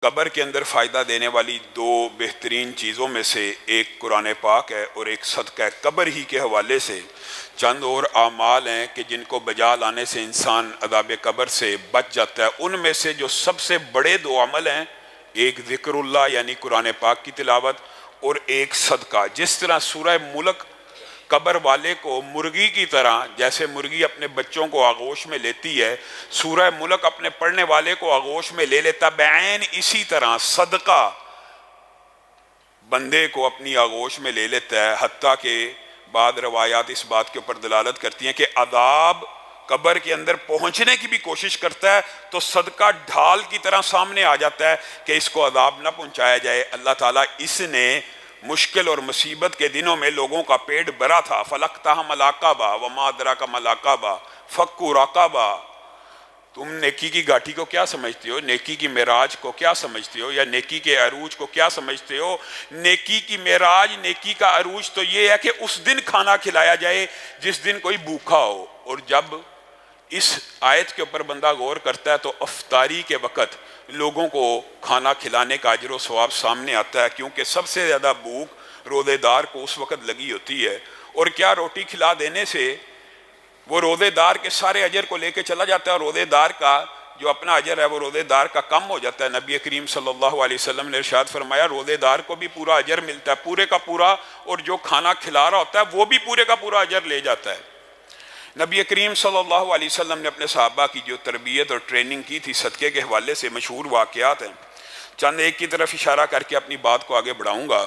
قبر کے اندر فائدہ دینے والی دو بہترین چیزوں میں سے ایک قرآن پاک ہے اور ایک صدقہ قبر ہی کے حوالے سے چند اور اعمال ہیں کہ جن کو بجا لانے سے انسان عذاب قبر سے بچ جاتا ہے۔ ان میں سے جو سب سے بڑے دو عمل ہیں، ایک ذکر اللہ یعنی قرآن پاک کی تلاوت اور ایک صدقہ۔ جس طرح سورہ ملک قبر والے کو مرغی کی طرح، جیسے مرغی اپنے بچوں کو آغوش میں لیتی ہے، سورہ ملک اپنے پڑھنے والے کو آغوش میں لے لیتا، بعین اسی طرح صدقہ بندے کو اپنی آغوش میں لے لیتا ہے۔ حتیٰ کہ بعض روایات اس بات کے اوپر دلالت کرتی ہیں کہ عذاب قبر کے اندر پہنچنے کی بھی کوشش کرتا ہے تو صدقہ ڈھال کی طرح سامنے آ جاتا ہے کہ اس کو عذاب نہ پہنچایا جائے۔ اللہ تعالیٰ اس نے مشکل اور مصیبت کے دنوں میں لوگوں کا پیٹ بھرا تھا۔ فَلَقْتَحَمَ الْعَقَبَةَ وَمَا أَدْرَاكَ مَا الْعَقَبَةُ فَكُّ رَقَبَةٍ۔ تم نیکی کی گاٹھی کو کیا سمجھتے ہو؟ نیکی کی معراج کو کیا سمجھتے ہو؟ یا نیکی کے عروج کو کیا سمجھتے ہو؟ نیکی کی معراج، نیکی کا عروج تو یہ ہے کہ اس دن کھانا کھلایا جائے جس دن کوئی بھوکا ہو۔ اور جب اس آیت کے اوپر بندہ غور کرتا ہے تو افطاری کے وقت لوگوں کو کھانا کھلانے کا اجر و ثواب سامنے آتا ہے، کیونکہ سب سے زیادہ بھوک روزے دار کو اس وقت لگی ہوتی ہے۔ اور کیا روٹی کھلا دینے سے وہ روزے دار کے سارے اجر کو لے کے چلا جاتا ہے، اور روزے دار کا جو اپنا اجر ہے وہ روزے دار کا کم ہو جاتا ہے۔ نبی کریم صلی اللہ علیہ وسلم نے ارشاد فرمایا روزے دار کو بھی پورا اجر ملتا ہے، پورے کا پورا، اور جو کھانا کھلا رہا ہوتا ہے وہ بھی پورے کا پورا اجر لے جاتا ہے۔ نبی کریم صلی اللہ علیہ وسلم نے اپنے صحابہ کی جو تربیت اور ٹریننگ کی تھی صدقے کے حوالے سے مشہور واقعات ہیں، چند ایک کی طرف اشارہ کر کے اپنی بات کو آگے بڑھاؤں گا۔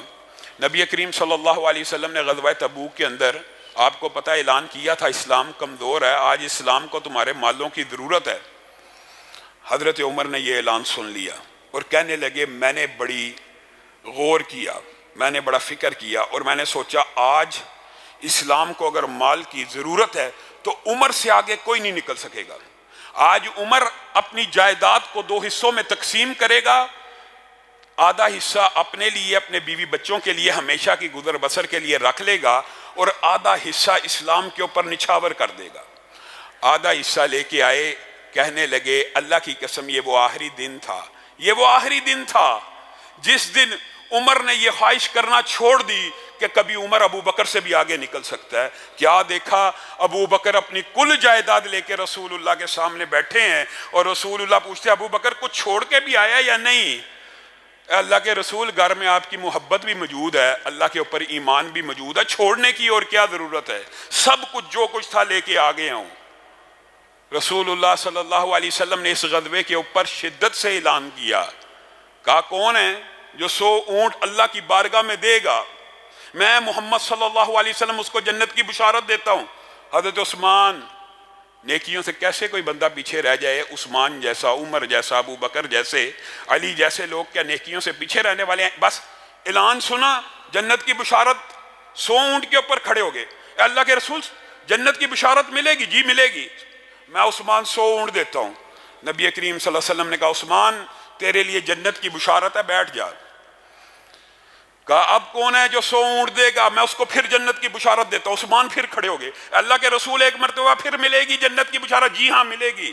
نبی کریم صلی اللہ علیہ وسلم نے غزوہ تبوک کے اندر آپ کو پتہ اعلان کیا تھا اسلام کمزور ہے، آج اسلام کو تمہارے مالوں کی ضرورت ہے۔ حضرت عمر نے یہ اعلان سن لیا اور کہنے لگے میں نے بڑی غور کیا، میں نے بڑا فکر کیا، اور میں نے سوچا آج اسلام کو اگر مال کی ضرورت ہے تو عمر سے آگے کوئی نہیں نکل سکے گا۔ آج عمر اپنی جائیداد کو دو حصوں میں تقسیم کرے گا، آدھا حصہ اپنے لیے، اپنے بیوی بچوں کے لیے ہمیشہ کی گزر بسر کے لیے رکھ لے گا، اور آدھا حصہ اسلام کے اوپر نچھاور کر دے گا۔ آدھا حصہ لے کے آئے، کہنے لگے اللہ کی قسم یہ وہ آخری دن تھا، یہ وہ آخری دن تھا جس دن عمر نے یہ خواہش کرنا چھوڑ دی کہ کبھی عمر ابو بکر سے بھی آگے نکل سکتا ہے۔ کیا دیکھا، ابو بکر اپنی کل جائیداد لے کے رسول اللہ کے سامنے بیٹھے ہیں، اور رسول اللہ پوچھتے ابو بکر کچھ چھوڑ کے بھی آیا یا نہیں؟ اللہ کے رسول گھر میں آپ کی محبت بھی موجود ہے، اللہ کے اوپر ایمان بھی موجود ہے، چھوڑنے کی اور کیا ضرورت ہے؟ سب کچھ جو کچھ تھا لے کے آگے ہوں۔ رسول اللہ صلی اللہ علیہ وسلم نے اس غزوے کے اوپر شدت سے اعلان کیا، کہا کون ہے جو 100 اونٹ اللہ کی بارگاہ میں دے گا؟ میں محمد صلی اللہ علیہ وسلم اس کو جنت کی بشارت دیتا ہوں۔ حضرت عثمان، نیکیوں سے کیسے کوئی بندہ پیچھے رہ جائے؟ عثمان جیسا، عمر جیسا، ابو بکر جیسے، علی جیسے لوگ کیا نیکیوں سے پیچھے رہنے والے ہیں؟ بس اعلان سنا جنت کی بشارت، 100 اونٹ کے اوپر کھڑے ہو گئے، اے اللہ کے رسول جنت کی بشارت ملے گی؟ جی ملے گی۔ میں عثمان 100 اونٹ دیتا ہوں۔ نبی کریم صلی اللہ علیہ وسلم نے کہا عثمان تیرے لیے جنت کی بشارت ہے، بیٹھ جا۔ کہا اب کون ہے جو 100 اونٹ دے گا؟ میں اس کو پھر جنت کی بشارت دیتا ہوں۔ عثمان پھر کھڑے ہو گئے، اللہ کے رسول ایک مرتبہ پھر ملے گی جنت کی بشارت؟ جی ہاں ملے گی۔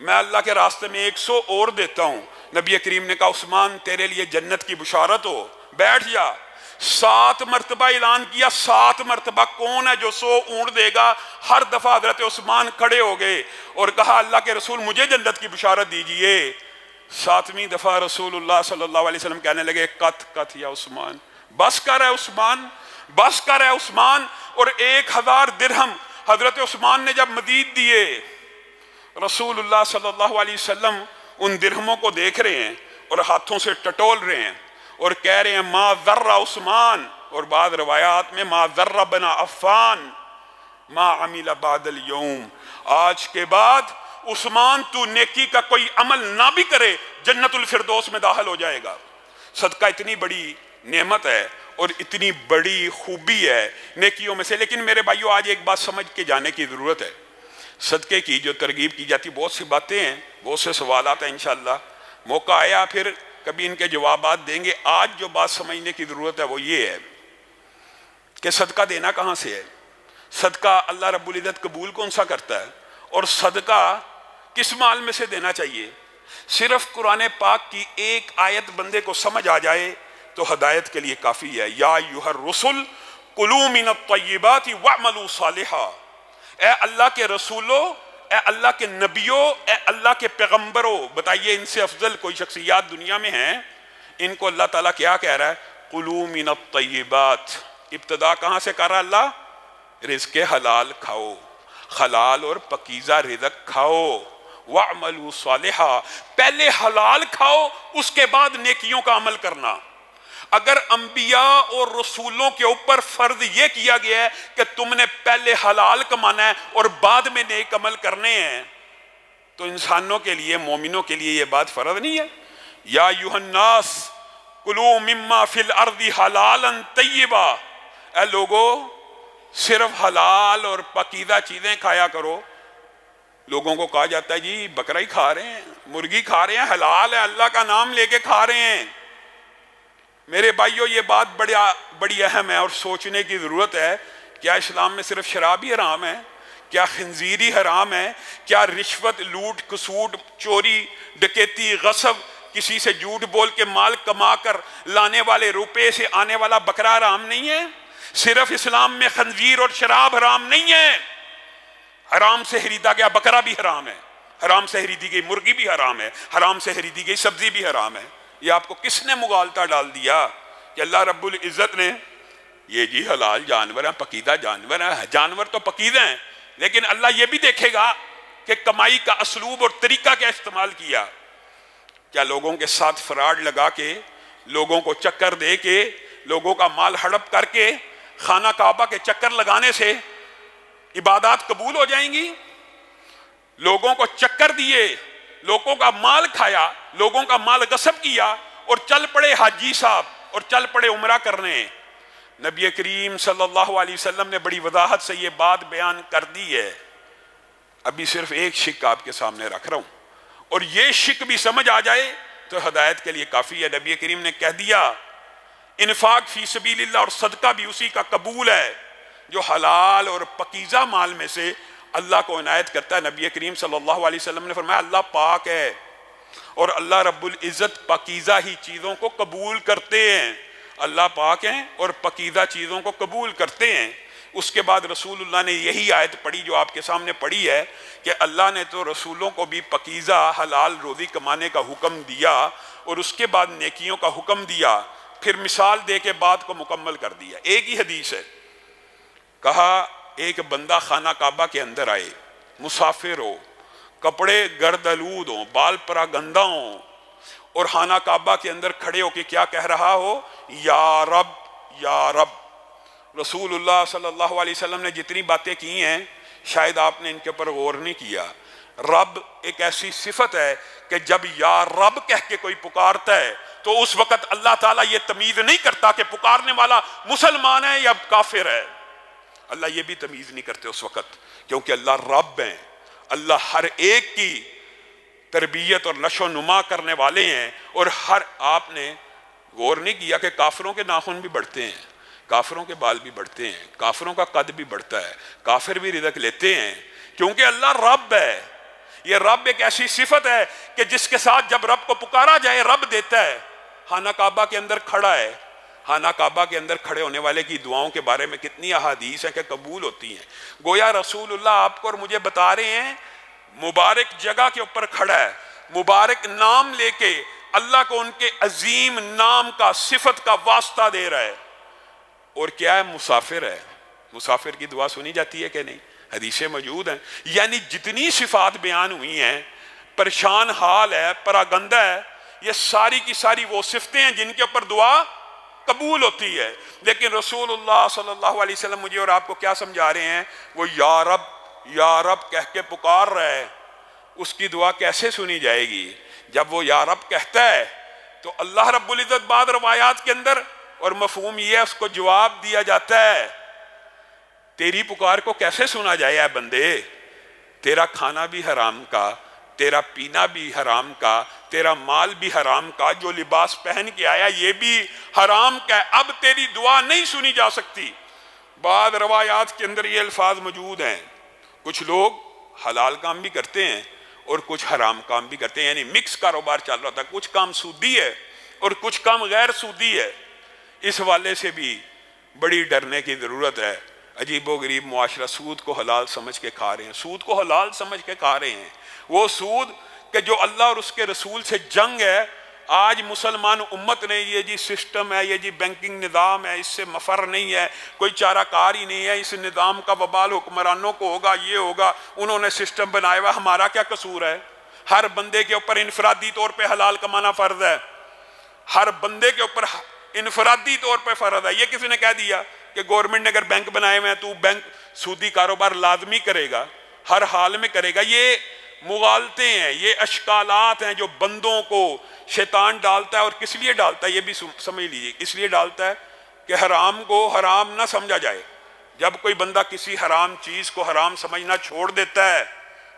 میں اللہ کے راستے میں 100 اور دیتا ہوں۔ نبی کریم نے کہا عثمان تیرے لیے جنت کی بشارت ہو، بیٹھ جا۔ 7 مرتبہ اعلان کیا، 7 مرتبہ کون ہے جو 100 اونٹ دے گا؟ ہر دفعہ حضرت عثمان کھڑے ہو گئے اور کہا اللہ کے رسول مجھے جنت کی بشارت دیجئے۔ 7ویں دفعہ رسول اللہ صلی اللہ علیہ وسلم کہنے لگے کت کت یا عثمان، بس کر ہے عثمان، بس کر ہے عثمان۔ اور 1000 درہم حضرت عثمان نے جب مزید دیے، رسول اللہ صلی اللہ علیہ وسلم ان درہموں کو دیکھ رہے ہیں اور ہاتھوں سے ٹٹول رہے ہیں اور کہہ رہے ہیں ما ذر عثمان، اور بعض روایات میں ما ذر بن عفان ما عمل بعد اليوم، آج کے بعد عثمان تو نیکی کا کوئی عمل نہ بھی کرے جنت الفردوس میں داخل ہو جائے گا۔ صدقہ اتنی بڑی نعمت ہے اور اتنی بڑی خوبی ہے نیکیوں میں سے۔ لیکن میرے بھائیو آج ایک بات سمجھ کے جانے کی ضرورت ہے، صدقے کی جو ترغیب کی جاتی بہت سی باتیں ہیں، بہت سے سوالات ہیں، انشاءاللہ موقع آیا پھر کبھی ان کے جوابات دیں گے۔ آج جو بات سمجھنے کی ضرورت ہے وہ یہ ہے کہ صدقہ دینا کہاں سے ہے، صدقہ اللہ رب العزت قبول کون سا کرتا ہے، اور صدقہ کس مال میں سے دینا چاہیے۔ صرف قرآن پاک کی ایک آیت بندے کو سمجھ آ جائے تو ہدایت کے لیے کافی ہے۔ یا ایھا الرسل کلوا من الطیبات واعملوا صالحا، اے اللہ کے رسولوں، اے اللہ کے نبیوں، اے اللہ کے پیغمبروں، بتائیے ان سے افضل کوئی شخصیات دنیا میں ہیں؟ ان کو اللہ تعالیٰ کیا کہہ رہا ہے؟ کلوا من الطیبات۔ ابتدا کہاں سے کر رہا اللہ؟ رزق حلال کھاؤ، حلال اور پکیزہ رزق کھاؤ۔ وَاعْمَلُوا صَالِحًا، پہلے حلال کھاؤ اس کے بعد نیکیوں کا عمل کرنا۔ اگر انبیاء اور رسولوں کے اوپر فرض یہ کیا گیا ہے کہ تم نے پہلے حلال کمانا ہے اور بعد میں نیک عمل کرنے ہیں، تو انسانوں کے لیے، مومنوں کے لیے یہ بات فرض نہیں ہے؟ یا ایھا الناس کلوا مما فی الارض حلالا طیبا، اے لوگو صرف حلال اور پاکیزہ چیزیں کھایا کرو۔ لوگوں کو کہا جاتا ہے جی بکرا ہی کھا رہے ہیں، مرغی کھا رہے ہیں، حلال ہے، اللہ کا نام لے کے کھا رہے ہیں۔ میرے بھائیو یہ بات بڑی اہم ہے اور سوچنے کی ضرورت ہے۔ کیا اسلام میں صرف شراب ہی حرام ہے؟ کیا خنزیر ہی حرام ہے؟ کیا رشوت، لوٹ کسوٹ، چوری، ڈکیتی، غصب، کسی سے جھوٹ بول کے مال کما کر لانے والے روپے سے آنے والا بکرا حرام نہیں ہے؟ صرف اسلام میں خنزیر اور شراب حرام نہیں ہے، حرام سے خریدا گیا بکرا بھی حرام ہے، حرام سے خریدی گئی مرغی بھی حرام ہے، حرام سے خریدی گئی سبزی بھی حرام ہے۔ یہ آپ کو کس نے مغالطہ ڈال دیا کہ اللہ رب العزت نے یہ جی حلال جانور ہیں، پکیدہ جانور ہیں؟ جانور تو پکیدہ ہیں، لیکن اللہ یہ بھی دیکھے گا کہ کمائی کا اسلوب اور طریقہ کیا استعمال کیا۔ کیا لوگوں کے ساتھ فراڈ لگا کے، لوگوں کو چکر دے کے، لوگوں کا مال ہڑپ کر کے، خانہ کعبہ کے چکر لگانے سے عبادات قبول ہو جائیں گی؟ لوگوں کو چکر دیے، لوگوں کا مال کھایا، لوگوں کا مال غصب کیا اور چل پڑے حاجی صاحب اور چل پڑے عمرہ کرنے۔ نبی کریم صلی اللہ علیہ وسلم نے بڑی وضاحت سے یہ بات بیان کر دی ہے۔ ابھی صرف ایک شک آپ کے سامنے رکھ رہا ہوں، اور یہ شک بھی سمجھ آ جائے تو ہدایت کے لیے کافی ہے۔ نبی کریم نے کہہ دیا انفاق فی سبیل اللہ اور صدقہ بھی اسی کا قبول ہے جو حلال اور پکیزہ مال میں سے اللہ کو عنایت کرتا ہے۔ نبی کریم صلی اللہ علیہ وسلم نے فرمایا اللہ پاک ہے اور اللہ رب العزت پکیزہ ہی چیزوں کو قبول کرتے ہیں۔ اللہ پاک ہیں اور پکیزہ چیزوں کو قبول کرتے ہیں۔ اس کے بعد رسول اللہ نے یہی آیت پڑھی جو آپ کے سامنے پڑھی ہے کہ اللہ نے تو رسولوں کو بھی پکیزہ حلال روزی کمانے کا حکم دیا اور اس کے بعد نیکیوں کا حکم دیا، پھر مثال دے کے بات کو مکمل کر دیا۔ ایک ہی حدیث ہے، کہا ایک بندہ خانہ کعبہ کے اندر آئے، مسافر ہو، کپڑے گرد آلود ہوں، بال پرا گندہ ہوں، اور خانہ کعبہ کے اندر کھڑے ہو کے کیا کہہ رہا ہو؟ یا رب یا رب۔ رسول اللہ صلی اللہ علیہ وسلم نے جتنی باتیں کی ہیں شاید آپ نے ان کے اوپر غور نہیں کیا۔ رب ایک ایسی صفت ہے کہ جب یا رب کہہ کے کوئی پکارتا ہے تو اس وقت اللہ تعالیٰ یہ تمیز نہیں کرتا کہ پکارنے والا مسلمان ہے یا کافر ہے۔ اللہ یہ بھی تمیز نہیں کرتے اس وقت، کیونکہ اللہ رب ہیں، اللہ ہر ایک کی تربیت اور نشو و نما کرنے والے ہیں۔ اور آپ نے غور نہیں کیا کہ کافروں کے ناخن بھی بڑھتے ہیں، کافروں کے بال بھی بڑھتے ہیں، کافروں کا قد بھی بڑھتا ہے، کافر بھی رزق لیتے ہیں، کیونکہ اللہ رب ہے۔ یہ رب ایک ایسی صفت ہے کہ جس کے ساتھ جب رب کو پکارا جائے رب دیتا ہے۔ خانہ کعبہ کے اندر کھڑا ہے، خانہ کعبہ کے اندر کھڑے ہونے والے کی دعاؤں کے بارے میں کتنی احادیث ہیں کہ قبول ہوتی ہیں۔ گویا رسول اللہ آپ کو اور مجھے بتا رہے ہیں مبارک جگہ کے اوپر کھڑا ہے، مبارک نام لے کے اللہ کو ان کے عظیم نام کا، صفت کا واسطہ دے رہا ہے۔ اور کیا ہے؟ مسافر ہے۔ مسافر کی دعا سنی جاتی ہے کہ نہیں؟ حدیثیں موجود ہیں۔ یعنی جتنی صفات بیان ہوئی ہیں، پریشان حال ہے، پراگندہ ہے، یہ ساری کی ساری وہ صفتیں ہیں جن کے اوپر دعا قبول ہوتی ہے۔ لیکن رسول اللہ صلی اللہ علیہ وسلم مجھے اور آپ کو کیا سمجھا رہے ہیں؟ وہ یا رب کہہ کے پکار رہا ہے، اس کی دعا کیسے سنی جائے گی؟ جب وہ یا رب کہتا ہے تو اللہ رب العزت بعض روایات کے اندر، اور مفہوم یہ ہے اس کو جواب دیا جاتا ہے تیری پکار کو کیسے سنا جائے اے بندے؟ تیرا کھانا بھی حرام کا، تیرا پینا بھی حرام کا، تیرا مال بھی حرام کا، جو لباس پہن کے آیا یہ بھی حرام کا ہے، اب تیری دعا نہیں سنی جا سکتی۔ بعض روایات کے اندر یہ الفاظ موجود ہیں، کچھ لوگ حلال کام بھی کرتے ہیں اور کچھ حرام کام بھی کرتے ہیں، یعنی مکس کاروبار چل رہا تھا، کچھ کام سودی ہے اور کچھ کام غیر سودی ہے۔ اس حوالے سے بھی بڑی ڈرنے کی ضرورت ہے۔ عجیب و غریب معاشرہ سود کو حلال سمجھ کے کھا رہے ہیں، سود کو حلال سمجھ کے کھا رہے ہیں، وہ سود کہ جو اللہ اور اس کے رسول سے جنگ ہے۔ آج مسلمان امت نے یہ جی سسٹم ہے، یہ جی بینکنگ نظام ہے، اس سے مفر نہیں ہے، کوئی چارہ کار ہی نہیں ہے، اس نظام کا وبال حکمرانوں کو ہوگا، یہ ہوگا، انہوں نے سسٹم بنایا ہوا، ہمارا کیا قصور ہے؟ ہر بندے کے اوپر انفرادی طور پہ حلال کمانا فرض ہے، ہر بندے کے اوپر انفرادی طور پہ فرض ہے۔ یہ کسی نے کہہ دیا کہ گورنمنٹ نے اگر بینک بنائے ہوئے ہیں تو بینک سودی کاروبار لازمی کرے گا، ہر حال میں کرے گا؟ یہ مغالطے ہیں، یہ اشکالات ہیں جو بندوں کو شیطان ڈالتا ہے، اور کس لیے ڈالتا ہے یہ بھی سمجھ لیجیے، اس لیے ڈالتا ہے کہ حرام کو حرام نہ سمجھا جائے۔ جب کوئی بندہ کسی حرام چیز کو حرام سمجھنا چھوڑ دیتا ہے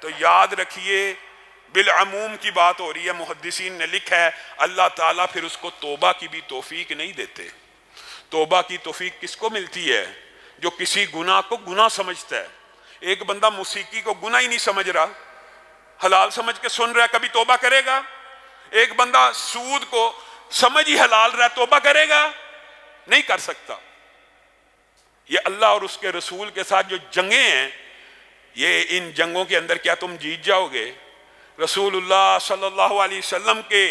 تو یاد رکھیے بالعموم کی بات ہو رہی ہے، محدثین نے لکھا ہے اللہ تعالیٰ پھر اس کو توبہ کی بھی توفیق نہیں دیتے۔ توبہ کی توفیق کس کو ملتی ہے؟ جو کسی گناہ کو گناہ سمجھتا ہے۔ ایک بندہ موسیقی کو گناہ ہی نہیں سمجھ رہا، حلال سمجھ کے سن رہا ہے، کبھی توبہ کرے گا؟ ایک بندہ سود کو سمجھ ہی حلال رہا ہے، توبہ کرے گا؟ نہیں کر سکتا۔ یہ اللہ اور اس کے رسول کے ساتھ جو جنگیں ہیں، یہ ان جنگوں کے اندر کیا تم جیت جاؤ گے؟ رسول اللہ صلی اللہ علیہ وسلم کے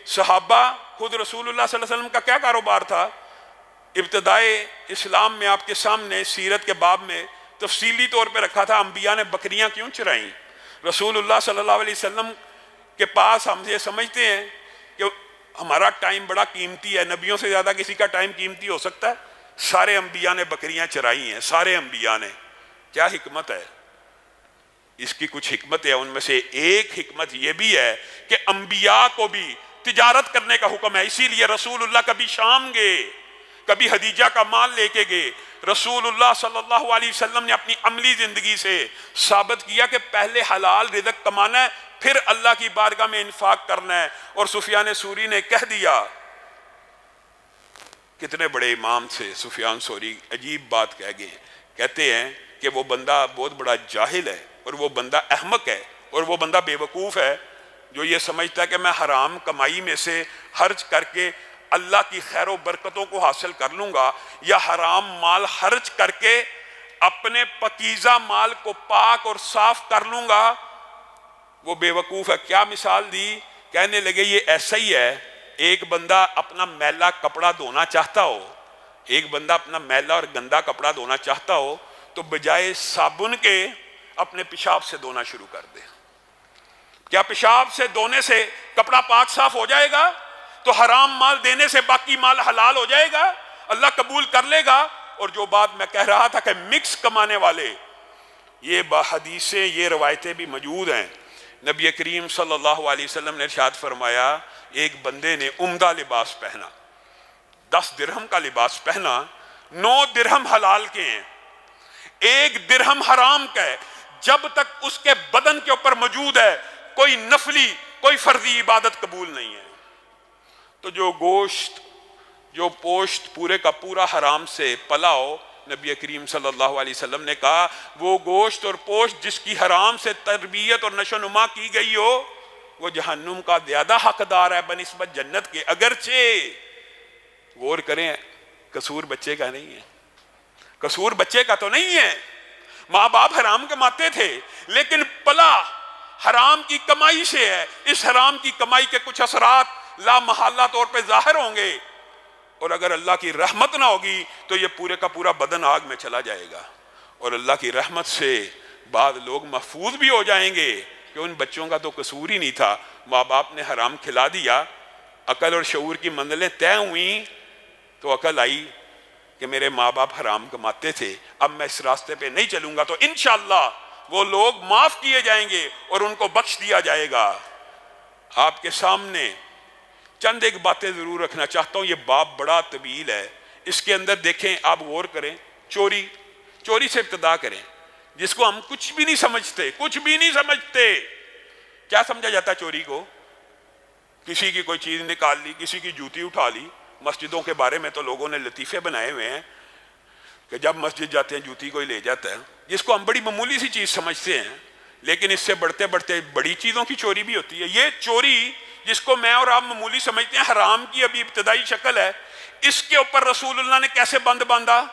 صحابہ، خود رسول اللہ صلی اللہ علیہ وسلم کا کیا کاروبار تھا؟ ابتدائے اسلام میں آپ کے سامنے سیرت کے باب میں تفصیلی طور پہ رکھا تھا، انبیاء نے بکریاں کیوں چرائیں؟ رسول اللہ صلی اللہ علیہ وسلم کے پاس ہم یہ سمجھتے ہیں کہ ہمارا ٹائم بڑا قیمتی ہے، نبیوں سے زیادہ کسی کا ٹائم قیمتی ہو سکتا ہے؟ سارے انبیاء نے بکریاں چرائی ہیں، سارے انبیاء نے۔ کیا حکمت ہے؟ اس کی کچھ حکمت ہے، ان میں سے ایک حکمت یہ بھی ہے کہ انبیاء کو بھی تجارت کرنے کا حکم ہے، اسی لیے رسول اللہ کبھی شام گئے، کبھی خدیجہ کا مال لے کے گئے۔ رسول اللہ صلی اللہ علیہ وسلم نے اپنی عملی زندگی سے ثابت کیا کہ پہلے حلال رزق کمانا ہے، پھر اللہ کی بارگاہ میں انفاق کرنا ہے۔ اور سفیان ثوری نے کہہ دیا، کتنے بڑے امام تھے سفیان ثوری، عجیب بات کہہ گئے، کہتے ہیں کہ وہ بندہ بہت بڑا جاہل ہے، اور وہ بندہ احمق ہے، اور وہ بندہ بے وقوف ہے جو یہ سمجھتا ہے کہ میں حرام کمائی میں سے خرچ کر کے اللہ کی خیر و برکتوں کو حاصل کر لوں گا، یا حرام مال خرچ کر کے اپنے پکیزہ مال کو پاک اور صاف کر لوں گا۔ وہ بے وقوف ہے۔ کیا مثال دی؟ کہنے لگے یہ ایسا ہی ہے، ایک بندہ اپنا میلا کپڑا دھونا چاہتا ہو، ایک بندہ اپنا میلا اور گندا کپڑا دھونا چاہتا ہو تو بجائے صابن کے اپنے پیشاب سے دھونا شروع کر دے۔ کیا پیشاب سے دھونے سے کپڑا پاک صاف ہو جائے گا؟ تو حرام مال دینے سے باقی مال حلال ہو جائے گا، اللہ قبول کر لے گا۔ اور جو بات میں کہہ رہا تھا کہ مکس کمانے والے، یہ حدیثیں، یہ روایتیں بھی موجود ہیں۔ نبی کریم صلی اللہ علیہ وسلم نے ارشاد فرمایا، ایک بندے نے عمدہ لباس پہنا، 10 درہم کا لباس پہنا، 9 درہم حلال کے ہیں، 1 درہم حرام کا ہے۔ جب تک اس کے بدن کے اوپر موجود ہے کوئی نفلی، کوئی فرضی عبادت قبول نہیں ہے۔ تو جو گوشت، جو پوشت پورے کا پورا حرام سے پلا ہو، نبی کریم صلی اللہ علیہ وسلم نے کہا وہ گوشت اور پوشت جس کی حرام سے تربیت اور نشو نما کی گئی ہو، وہ جہنم کا زیادہ حقدار ہے بنسبت جنت کے۔ اگرچہ غور کریں، قصور بچے کا نہیں ہے، قصور بچے کا تو نہیں ہے، ماں باپ حرام کماتے تھے لیکن پلا حرام کی کمائی سے ہے۔ اس حرام کی کمائی کے کچھ اثرات لا محالہ طور پہ ظاہر ہوں گے، اور اگر اللہ کی رحمت نہ ہوگی تو یہ پورے کا پورا بدن آگ میں چلا جائے گا۔ اور اللہ کی رحمت سے بعض لوگ محفوظ بھی ہو جائیں گے کہ ان بچوں کا تو قصور ہی نہیں تھا، ماں باپ نے حرام کھلا دیا، عقل اور شعور کی منزلیں طے ہوئیں تو عقل آئی کہ میرے ماں باپ حرام کماتے تھے، اب میں اس راستے پہ نہیں چلوں گا، تو انشاءاللہ وہ لوگ معاف کیے جائیں گے اور ان کو بخش دیا جائے گا۔ آپ کے سامنے چند ایک باتیں ضرور رکھنا چاہتا ہوں، یہ باب بڑا طویل ہے، اس کے اندر دیکھیں، آپ غور کریں۔ چوری سے ابتدا کریں، جس کو ہم کچھ بھی نہیں سمجھتے، کچھ بھی نہیں سمجھتے۔ کیا سمجھا جاتا ہے چوری کو؟ کسی کی کوئی چیز نکال لی، کسی کی جوتی اٹھا لی۔ مسجدوں کے بارے میں تو لوگوں نے لطیفے بنائے ہوئے ہیں کہ جب مسجد جاتے ہیں جوتی کوئی لے جاتا ہے، جس کو ہم بڑی معمولی سی چیز سمجھتے ہیں، لیکن اس سے بڑھتے بڑھتے بڑی چیزوں کی چوری بھی ہوتی ہے. یہ چوری جس کو میں اور آپ معمولی سمجھتے ہیں، حرام کی ابھی ابتدائی شکل ہے، اس کے اوپر رسول اللہ نے کیسے بند باندھا؟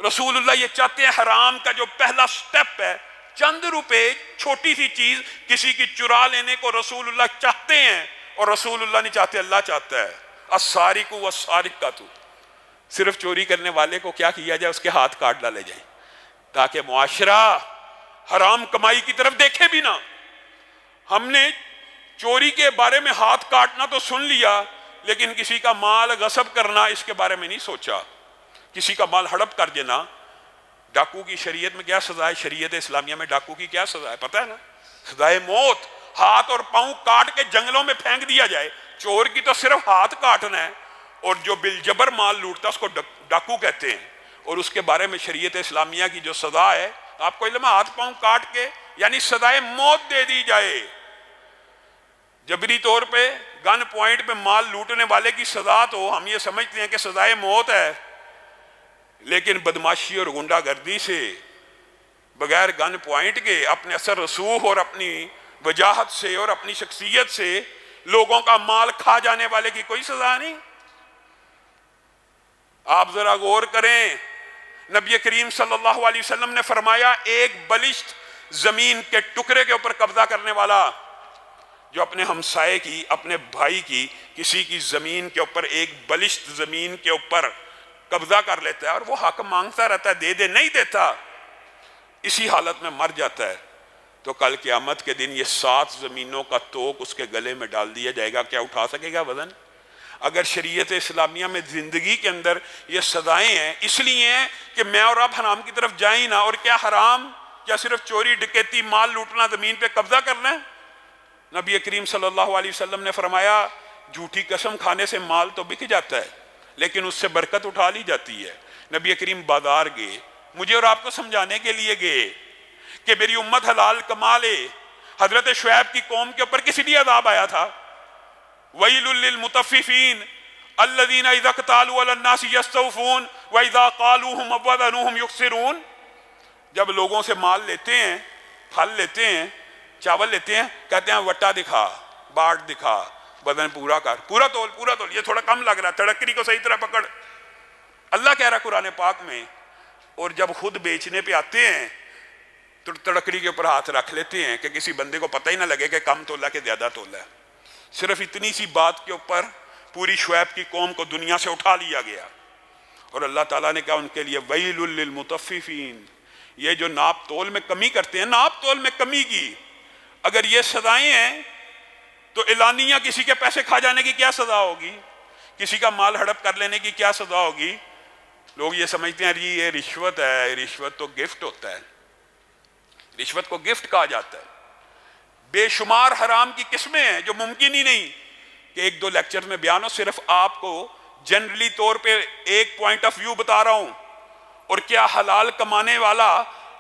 رسول اللہ یہ چاہتے ہیں حرام کا جو پہلا سٹیپ ہے، چند روپے چھوٹی سی چیز کسی کی چرا لینے کو رسول اللہ چاہتے ہیں، اور رسول اللہ نہیں چاہتے، اللہ چاہتا ہے السارق والسارقۃ. صرف چوری کرنے والے کو کیا کیا جائے؟ اس کے ہاتھ کاٹ ڈالے جائیں تاکہ معاشرہ حرام کمائی کی طرف دیکھے بھی نہ. ہم نے چوری کے بارے میں ہاتھ کاٹنا تو سن لیا، لیکن کسی کا مال غصب کرنا اس کے بارے میں نہیں سوچا. کسی کا مال ہڑپ کر دینا. ڈاکو کی شریعت میں کیا سزا ہے؟ شریعت اسلامیہ میں ڈاکو کی کیا سزا ہے پتہ ہے نا؟ سزائے موت. ہاتھ اور پاؤں کاٹ کے جنگلوں میں پھینک دیا جائے. چور کی تو صرف ہاتھ کاٹنا ہے، اور جو بالجبر مال لوٹتا اس کو ڈاکو کہتے ہیں. اور اس کے بارے میں شریعت اسلامیہ کی جو سزا ہے، آپ کو علم ہے، ہاتھ پاؤں کاٹ کے یعنی سزائے موت دے دی جائے. جبری طور پہ گن پوائنٹ پہ مال لوٹنے والے کی سزا تو ہم یہ سمجھتے ہیں کہ سزائے موت ہے، لیکن بدماشی اور غنڈہ گردی سے بغیر گن پوائنٹ کے اپنے اثر رسوخ اور اپنی وجاہت سے اور اپنی شخصیت سے لوگوں کا مال کھا جانے والے کی کوئی سزا نہیں. آپ ذرا غور کریں، نبی کریم صلی اللہ علیہ وسلم نے فرمایا ایک بلشت زمین کے ٹکڑے کے اوپر قبضہ کرنے والا، جو اپنے ہمسائے کی، اپنے بھائی کی، کسی کی زمین کے اوپر، ایک بلشت زمین کے اوپر قبضہ کر لیتا ہے اور وہ حق مانگتا رہتا ہے، دے دے نہیں دیتا، اسی حالت میں مر جاتا ہے، تو کل قیامت کے دن یہ 7 زمینوں کا توق اس کے گلے میں ڈال دیا جائے گا. کیا اٹھا سکے گا وزن؟ اگر شریعت اسلامیہ میں زندگی کے اندر یہ سزائیں ہیں، اس لیے ہیں کہ میں اور آپ حرام کی طرف جائیں نہ. اور کیا حرام کیا صرف چوری ڈکیتی مال لوٹنا زمین پہ قبضہ کرنا ہے؟ نبی کریم صلی اللہ علیہ وسلم نے فرمایا جھوٹی قسم کھانے سے مال تو بک جاتا ہے، لیکن اس سے برکت اٹھا لی جاتی ہے. نبی کریم بازار گئے، مجھے اور آپ کو سمجھانے کے لیے گئے کہ میری امت حلال کما لے. حضرت شعیب کی قوم کے اوپر کس لیے عذاب آیا تھا؟ وَيْلٌ لِّلْمُطَفِّفِينَ الَّذِينَ إِذَا اكْتَالُوا عَلَى النَّاسِ يَسْتَوْفُونَ وَإِذَا قَالُوهُمْ أَوْ وَزَنُوهُمْ يُخْسِرُونَ. جب لوگوں سے مال لیتے ہیں، پھل لیتے ہیں، چاول لیتے ہیں، کہتے ہیں وٹا دکھا، باٹ دکھا، وزن پورا کر، پورا تول، پورا تول، یہ تھوڑا کم لگ رہا ہے، تڑکری کو صحیح طرح پکڑ. اللہ کہہ رہا ہے قرآن پاک میں. اور جب خود بیچنے پہ آتے ہیں تو تڑکری کے اوپر ہاتھ رکھ لیتے ہیں کہ کسی بندے کو پتہ ہی نہ لگے کہ کم تولا کہ زیادہ تولا ہے. صرف اتنی سی بات کے اوپر پوری شعیب کی قوم کو دنیا سے اٹھا لیا گیا. اور اللہ تعالیٰ نے کہا ان کے لیے ویل للمطففین، یہ جو ناپ تول میں کمی کرتے ہیں، ناپ تول میں کمی کی اگر یہ سزائیں ہیں تو اعلانیہ کسی کے پیسے کھا جانے کی کیا سزا ہوگی؟ کسی کا مال ہڑپ کر لینے کی کیا سزا ہوگی؟ لوگ یہ سمجھتے ہیں جی یہ رشوت ہے، رشوت تو گفٹ ہوتا ہے، رشوت کو گفٹ کہا جاتا ہے. بے شمار حرام کی قسمیں ہیں جو ممکن ہی نہیں کہ ایک دو لیکچر میں بیان ہو. صرف آپ کو جنرلی طور پہ ایک پوائنٹ آف ویو بتا رہا ہوں. اور کیا حلال کمانے والا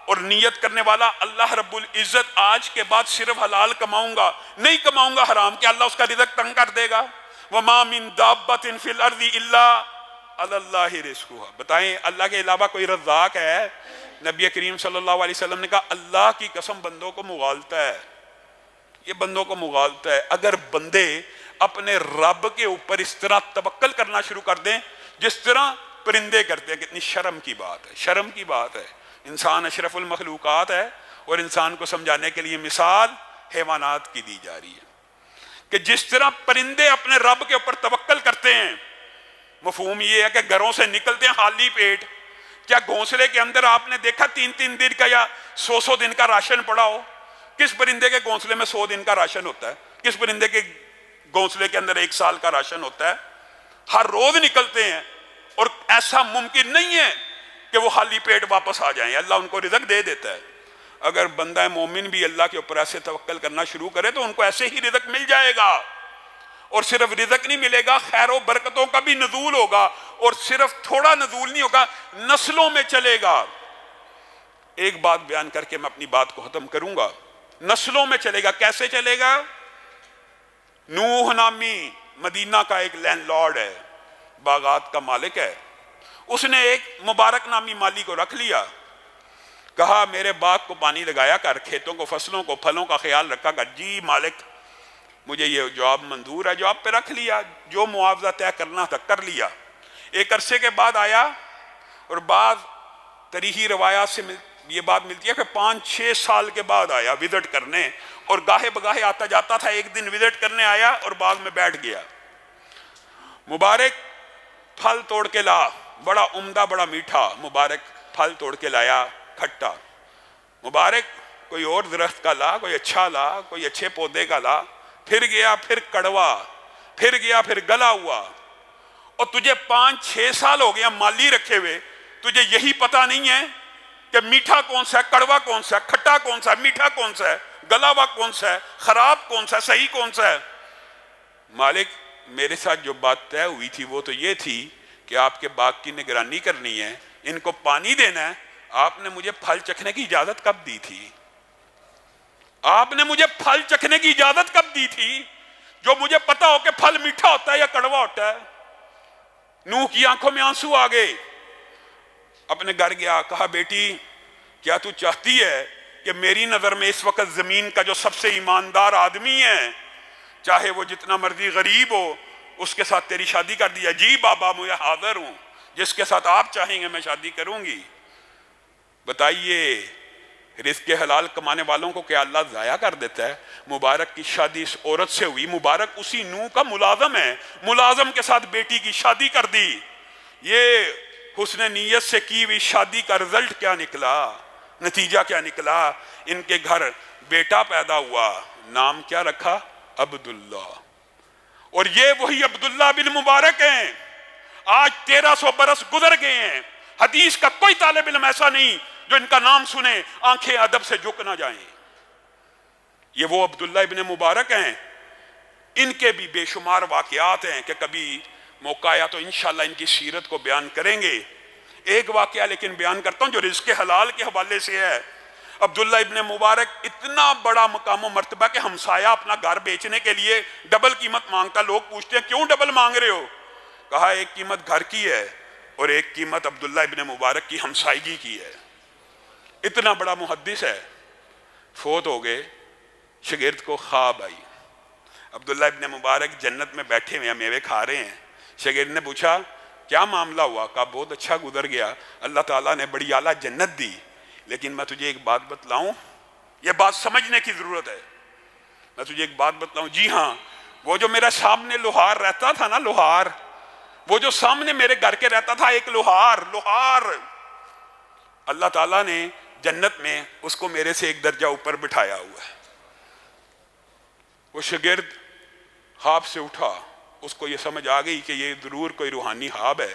اور نیت کرنے والا اللہ رب العزت آج کے بعد صرف حلال کماؤں گا نہیں کماؤں گا حرام، کیا اللہ اس کا رزق تنگ کر دے گا؟ وَمَا مِن دَابَّةٍ فِي الْأَرْضِ إِلَّا عَلَى اللَّهِ رِزْقُهَا. بتائیں اللہ کے علاوہ کوئی رزاق ہے؟ نبی کریم صلی اللہ علیہ وسلم نے کہا اللہ کی قسم بندوں کو مغالتا ہے، یہ بندوں کو مغالتا ہے. اگر بندے اپنے رب کے اوپر اس طرح توکل کرنا شروع کر دیں جس طرح پرندے کرتے ہیں، کتنی شرم کی بات ہے، شرم کی بات ہے. انسان اشرف المخلوقات ہے اور انسان کو سمجھانے کے لیے مثال حیوانات کی دی جا رہی ہے کہ جس طرح پرندے اپنے رب کے اوپر توکل کرتے ہیں. مفہوم یہ ہے کہ گھروں سے نکلتے ہیں خالی پیٹ. کیا گھونسلے کے اندر آپ نے دیکھا 3 دن کا یا 100 دن کا راشن پڑا ہو؟ کس پرندے کے گھونسلے میں 100 دن کا راشن ہوتا ہے؟ کس پرندے کے گھونسلے کے اندر 1 سال کا راشن ہوتا ہے؟ ہر روز نکلتے ہیں اور ایسا ممکن نہیں ہے کہ وہ خالی پیٹ واپس آ جائیں. اللہ ان کو رزق دے دیتا ہے. اگر بندہ مومن بھی اللہ کے اوپر ایسے توکل کرنا شروع کرے تو ان کو ایسے ہی رزق مل جائے گا. اور صرف رزق نہیں ملے گا، خیر و برکتوں کا بھی نزول ہوگا. اور صرف تھوڑا نزول نہیں ہوگا، نسلوں میں چلے گا. ایک بات بیان کر کے میں اپنی بات کو ختم کروں گا. نسلوں میں چلے گا. کیسے چلے گا؟ نوح نامی مدینہ کا ایک لینڈ لارڈ ہے، باغات کا مالک ہے. اس نے ایک مبارک نامی مالی کو رکھ لیا. کہا میرے باغ کو پانی لگایا کر، کھیتوں کو، فصلوں کو، پھلوں کا خیال رکھا کر۔ جی مالک مجھے یہ جواب منظور ہے، جواب پہ رکھ لیا، جو معاوضہ طے کرنا تھا کر لیا۔ ایک عرصے کے بعد آیا، اور بعض تاریخی روایات سے یہ بات ملتی ہے کہ 5-6 سال کے بعد آیا وزٹ کرنے، اور گاہے بگاہے آتا جاتا تھا۔ ایک دن وزٹ کرنے آیا اور باغ میں بیٹھ گیا۔ مبارک پھل توڑ کے لا، بڑا عمدہ بڑا میٹھا مبارک پھل توڑ کے لایا، کھٹا۔ مبارک کوئی اور درخت کا لا، کوئی اچھا لا، کوئی اچھے پودے کا لا۔ پھر گیا، پھر کڑوا، پھر گیا، پھر گلا ہوا۔ اور تجھے 5-6 سال ہو گیا مالی رکھے ہوئے، تجھے یہی پتہ نہیں ہے کہ میٹھا کون سا ہے، کڑوا کون سا ہے، کھٹا کون سا ہے، میٹھا کون سا ہے، گلا ہوا کون سا ہے، خراب کون سا ہے، صحیح کون سا ہے؟ مالک میرے ساتھ جو بات طے ہوئی تھی وہ تو یہ تھی کہ آپ کے باغ کی نگرانی کرنی ہے، ان کو پانی دینا ہے۔ آپ نے مجھے پھل چکھنے کی اجازت کب دی تھی؟ آپ نے مجھے پھل چکھنے کی اجازت کب دی تھی جو مجھے پتا ہو کہ پھل میٹھا ہوتا ہے یا کڑوا ہوتا ہے؟ نوح کی آنکھوں میں آنسو آ گئے، اپنے گھر گیا، کہا بیٹی کیا تو چاہتی ہے کہ میری نظر میں اس وقت زمین کا جو سب سے ایماندار آدمی ہے، چاہے وہ جتنا مرضی غریب ہو، اس کے ساتھ تیری شادی کر دیا؟ جی بابا میں حاضر ہوں، جس کے ساتھ آپ چاہیں گے میں شادی کروں گی۔ بتائیے رزق حلال کمانے والوں کو کیا اللہ ضائع کر دیتا ہے؟ مبارک کی شادی اس عورت سے ہوئی، مبارک اسی نوح کا ملازم ہے، ملازم کے ساتھ بیٹی کی شادی کر دی۔ یہ حسن نیت سے کی ہوئی شادی کا رزلٹ کیا نکلا، نتیجہ کیا نکلا؟ ان کے گھر بیٹا پیدا ہوا، نام کیا رکھا؟ عبداللہ۔ اور یہ وہی عبداللہ بن مبارک ہیں۔ آج 1300 برس گزر گئے ہیں، حدیث کا کوئی طالب علم ایسا نہیں جو ان کا نام سنے آنکھیں ادب سے جھک نہ جائیں۔ یہ وہ عبداللہ ابن مبارک ہیں۔ ان کے بھی بے شمار واقعات ہیں کہ کبھی موقع آیا تو انشاءاللہ ان کی سیرت کو بیان کریں گے۔ ایک واقعہ لیکن بیان کرتا ہوں جو رزق حلال کے حوالے سے ہے۔ عبداللہ ابن مبارک اتنا بڑا مقام و مرتبہ کہ ہمسایہ اپنا گھر بیچنے کے لیے ڈبل قیمت مانگتا۔ لوگ پوچھتے ہیں کیوں ڈبل مانگ رہے ہو؟ کہا ایک قیمت گھر کی ہے اور ایک قیمت عبداللہ ابن مبارک کی ہمسائیگی کی ہے۔ اتنا بڑا محدث ہے، فوت ہو گئے۔ شاگرد کو خواب آئی، عبداللہ ابن مبارک جنت میں بیٹھے ہوئے ہیں، میوے کھا رہے ہیں۔ شاگرد نے پوچھا کیا معاملہ ہوا؟ کہا بہت اچھا گزر گیا، اللہ تعالیٰ نے بڑی اعلیٰ جنت دی، لیکن میں تجھے ایک بات بتلاؤں، یہ بات سمجھنے کی ضرورت ہے، میں تجھے ایک بات بتلاؤں۔ جی ہاں، وہ جو میرے سامنے لوہار رہتا تھا نا، لوہار، وہ جو سامنے میرے گھر کے رہتا تھا ایک لوہار، اللہ تعالیٰ نے جنت میں اس کو میرے سے ایک درجہ اوپر بٹھایا ہوا ہے۔ وہ شاگرد خواب سے اٹھا، اس کو یہ سمجھ آ گئی کہ یہ ضرور کوئی روحانی خواب ہے۔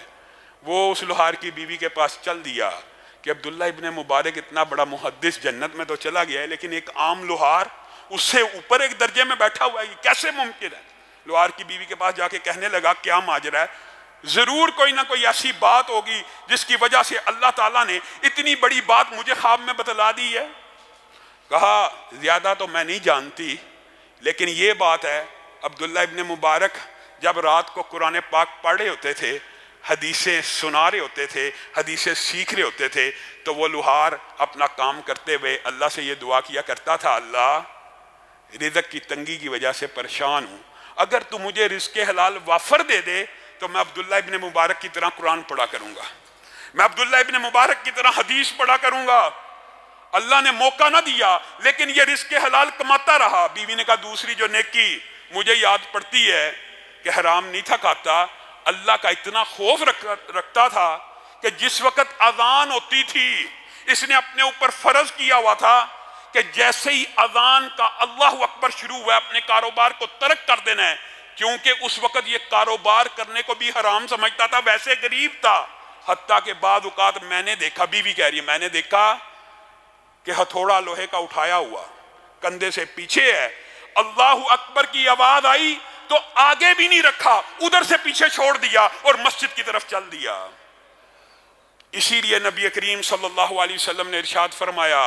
وہ اس لوہار کی بیوی کے پاس چل دیا کہ عبداللہ ابن مبارک اتنا بڑا محدث جنت میں تو چلا گیا ہے، لیکن ایک عام لوہار اس سے اوپر ایک درجے میں بیٹھا ہوا ہے، یہ کیسے ممکن ہے؟ لوہار کی بیوی کے پاس جا کے کہنے لگا کیا ماجرا ہے؟ ضرور کوئی نہ کوئی ایسی بات ہوگی جس کی وجہ سے اللہ تعالیٰ نے اتنی بڑی بات مجھے خواب میں بتلا دی ہے۔ کہا زیادہ تو میں نہیں جانتی، لیکن یہ بات ہے عبداللہ ابن مبارک جب رات کو قرآن پاک پڑھ رہے ہوتے تھے، حدیثیں سنا رہے ہوتے تھے، حدیثیں سیکھ رہے ہوتے تھے، تو وہ لوہار اپنا کام کرتے ہوئے اللہ سے یہ دعا کیا کرتا تھا، اللہ رزق کی تنگی کی وجہ سے پریشان ہوں، اگر تو مجھے رزق حلال وافر دے دے تو میں عبداللہ ابن مبارک کی طرح قرآن پڑھا کروں گا، میں عبداللہ ابن مبارک کی طرح حدیث پڑھا کروں گا۔ اللہ نے موقع نہ دیا لیکن یہ رزق حلال کماتا رہا۔ بیوی نے کہا دوسری جو نیکی مجھے یاد پڑتی ہے کہ حرام نہیں تھا کھاتا، اللہ کا اتنا خوف رکھتا تھا کہ جس وقت اذان ہوتی تھی اس نے اپنے اوپر فرض کیا ہوا تھا کہ جیسے ہی اذان کا اللہ اکبر شروع ہوا اپنے کاروبار کو ترک کر دینا ہے، کیونکہ اس وقت یہ کاروبار کرنے کو بھی حرام سمجھتا تھا، ویسے غریب تھا۔ حتیٰ کہ بعض اوقات میں نے دیکھا، بیوی کہہ رہی ہے میں نے دیکھا کہ ہتھوڑا لوہے کا اٹھایا ہوا کندھے سے پیچھے ہے، اللہ اکبر کی آواز آئی تو آگے بھی نہیں رکھا، ادھر سے پیچھے چھوڑ دیا اور مسجد کی طرف چل دیا۔ اسی لیے نبی کریم صلی اللہ علیہ وسلم نے ارشاد فرمایا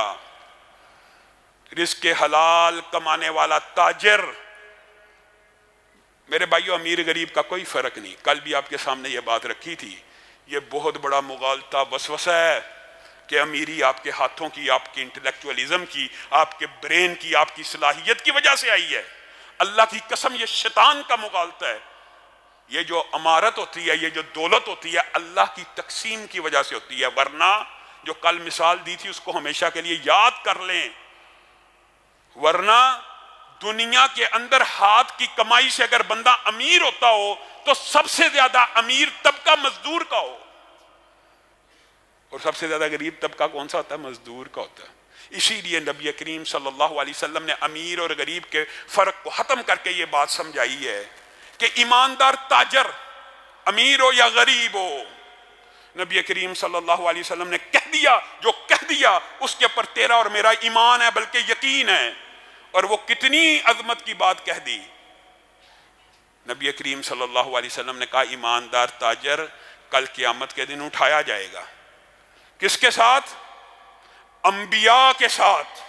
رزق حلال کمانے والا تاجر، میرے بھائیو امیر غریب کا کوئی فرق نہیں، کل بھی آپ کے سامنے یہ بات رکھی تھی، یہ بہت بڑا مغالطہ وسوسہ ہے۔ کہ امیری آپ کے ہاتھوں کی، آپ کے انٹلیکچولیزم کی، آپ کے برین کی، آپ کی صلاحیت کی وجہ سے آئی ہے۔ اللہ کی قسم یہ شیطان کا مغالطہ ہے۔ یہ جو امارت ہوتی ہے، یہ جو دولت ہوتی ہے، اللہ کی تقسیم کی وجہ سے ہوتی ہے۔ ورنہ جو کل مثال دی تھی اس کو ہمیشہ کے لیے یاد کر لیں، ورنہ دنیا کے اندر ہاتھ کی کمائی سے اگر بندہ امیر ہوتا ہو تو سب سے زیادہ امیر طبقہ مزدور کا ہو، اور سب سے زیادہ غریب طبقہ کون سا ہوتا ہے؟ مزدور کا ہوتا ہے۔ اسی لیے نبی کریم صلی اللہ علیہ وسلم نے امیر اور غریب کے فرق کو ختم کر کے یہ بات سمجھائی ہے کہ ایماندار تاجر امیر ہو یا غریب ہو، نبی کریم صلی اللہ علیہ وسلم نے کہہ دیا، جو کہہ دیا اس کے اوپر تیرا اور میرا ایمان ہے، بلکہ یقین ہے۔ اور وہ کتنی عظمت کی بات کہہ دی۔ نبی کریم صلی اللہ علیہ وسلم نے کہا ایماندار تاجر کل قیامت کے دن اٹھایا جائے گا، کس کے ساتھ؟ انبیاء کے ساتھ،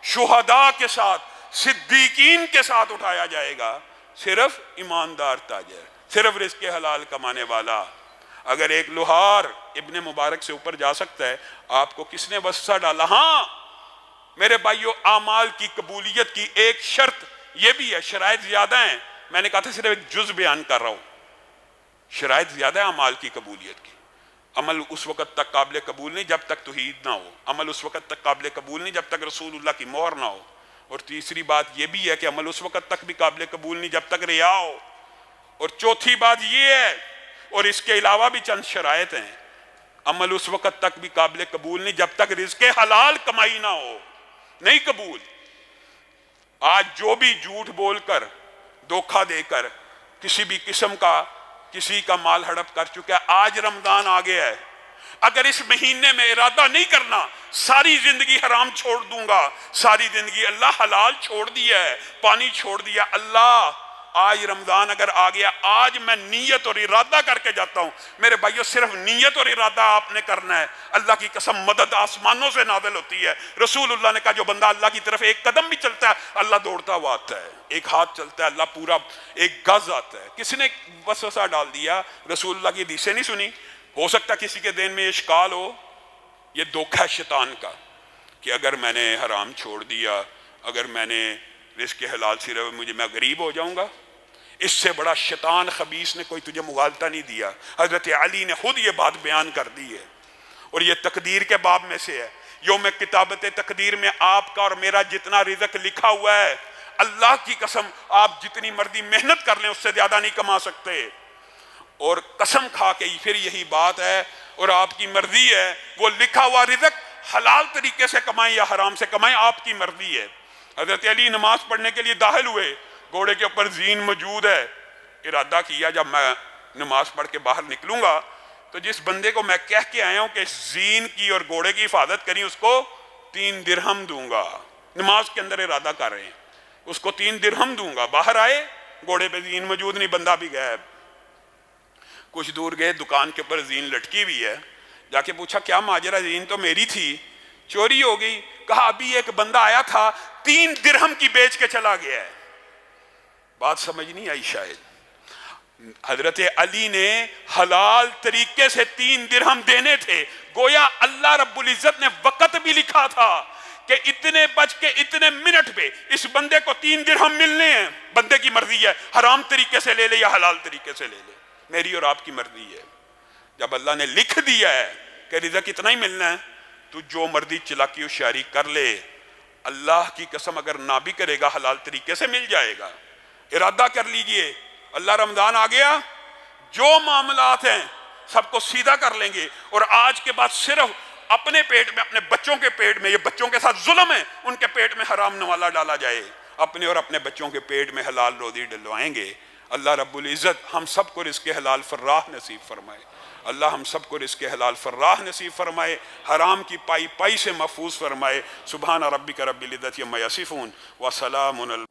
شہداء کے ساتھ، صدیقین کے ساتھ اٹھایا جائے گا۔ صرف ایماندار تاجر، صرف رزق حلال کمانے والا۔ اگر ایک لوہار ابن مبارک سے اوپر جا سکتا ہے، آپ کو کس نے وسوسہ ڈالا؟ ہاں میرے بھائیو، اعمال کی قبولیت کی ایک شرط یہ بھی ہے، شرائط زیادہ ہیں، میں نے کہا تھا صرف ایک جز بیان کر رہا ہوں۔ شرائط زیادہ ہے اعمال کی قبولیت کی۔ عمل اس وقت تک قابل قبول نہیں جب تک توحید نہ ہو، عمل اس وقت تک قابل قبول نہیں جب تک رسول اللہ کی مہر نہ ہو، اور تیسری بات یہ بھی ہے کہ عمل اس وقت تک بھی قابل قبول نہیں جب تک ریا ہو، اور چوتھی بات یہ ہے، اور اس کے علاوہ بھی چند شرائط ہیں، عمل اس وقت تک بھی قابل قبول نہیں جب تک رزق حلال کمائی نہ ہو، نہیں قبول۔ آج جو بھی جھوٹ بول کر، دھوکہ دے کر کسی بھی قسم کا کسی کا مال ہڑپ کر چکا ہے، آج رمضان آ گیا ہے، اگر اس مہینے میں ارادہ نہیں کرنا ساری زندگی حرام چھوڑ دوں گا، ساری زندگی اللہ حلال چھوڑ دیا ہے، پانی چھوڑ دیا، اللہ آج رمضان اگر آ گیا، آج میں نیت اور ارادہ کر کے جاتا ہوں۔ میرے بھائیو صرف نیت اور ارادہ آپ نے کرنا ہے، اللہ کی قسم مدد آسمانوں سے نازل ہوتی ہے۔ رسول اللہ نے کہا جو بندہ اللہ کی طرف ایک قدم بھی چلتا ہے اللہ دوڑتا ہوا آتا ہے، ایک ہاتھ چلتا ہے اللہ پورا ایک گز آتا ہے۔ کس نے وسوسہ ڈال دیا؟ رسول اللہ کی حدیثیں نہیں سنی؟ ہو سکتا کسی کے دین میں اشکال ہو، یہ دھوکہ ہے شیطان کا کہ اگر میں نے حرام چھوڑ دیا، اگر میں نے رزق حلال صرف میں غریب ہو جاؤں گا۔ اس سے بڑا شیطان خبیث نے کوئی تجھے مغالطہ نہیں دیا۔ حضرت علی نے خود یہ بات بیان کر دی ہے، اور یہ تقدیر کے باب میں سے ہے۔ یوم کتابت تقدیر میں آپ کا اور میرا جتنا رزق لکھا ہوا ہے، اللہ کی قسم آپ جتنی مرضی محنت کر لیں اس سے زیادہ نہیں کما سکتے، اور قسم کھا کے پھر یہی بات ہے، اور آپ کی مرضی ہے وہ لکھا ہوا رزق حلال طریقے سے کمائیں یا حرام سے کمائیں، آپ کی مرضی ہے۔ حضرت علی نماز پڑھنے کے لیے داخل ہوئے، گھوڑے کے اوپر زین موجود ہے، ارادہ کیا جب میں نماز پڑھ کے باہر نکلوں گا تو جس بندے کو میں کہہ کے آیا ہوں کہ زین کی اور گھوڑے کی حفاظت کریں اس کو 3 درہم دوں گا۔ نماز کے اندر ارادہ کر رہے ہیں، اس کو 3 درہم دوں گا۔ باہر آئے، گھوڑے پہ زین موجود نہیں، بندہ بھی غائب۔ کچھ دور گئے، دکان کے اوپر زین لٹکی ہوئی ہے، جا کے پوچھا کیا ماجرا؟ زین تو میری تھی، چوری ہو گئی۔ کہا ابھی ایک بندہ آیا تھا 3 درہم کی بیچ کے چلا گیا ہے۔ بات سمجھ نہیں آئی شاید۔ حضرت علی نے حلال طریقے سے 3 درہم دینے تھے، گویا اللہ رب العزت نے وقت بھی لکھا تھا کہ اتنے بج کے اتنے منٹ پہ اس بندے کو 3 درہم ملنے ہیں، بندے کی مرضی ہے حرام طریقے سے لے لے یا حلال طریقے سے لے لے، میری اور آپ کی مرضی ہے۔ جب اللہ نے لکھ دیا ہے کہ رزق اتنا ہی ملنا ہے تو جو مرضی چلاکی و شیاری کر لے، اللہ کی قسم اگر نہ بھی کرے گا حلال طریقے سے مل جائے گا۔ ارادہ کر لیجئے، اللہ رمضان آ گیا، جو معاملات ہیں سب کو سیدھا کر لیں گے، اور آج کے بعد صرف اپنے پیٹ میں، اپنے بچوں کے پیٹ میں، یہ بچوں کے ساتھ ظلم ہے، ان کے پیٹ میں حرام نوالا ڈالا جائے، اپنے اور اپنے بچوں کے پیٹ میں حلال روزی ڈلوائیں گے۔ اللہ رب العزت ہم سب کو رزق حلال فراہ نصیب فرمائے، اللہ ہم سب کو رزق حلال فراہ نصیب فرمائے، حرام کی پائی پائی سے محفوظ فرمائے۔ سبحان ربک رب العزت عما یصفون وسلام علی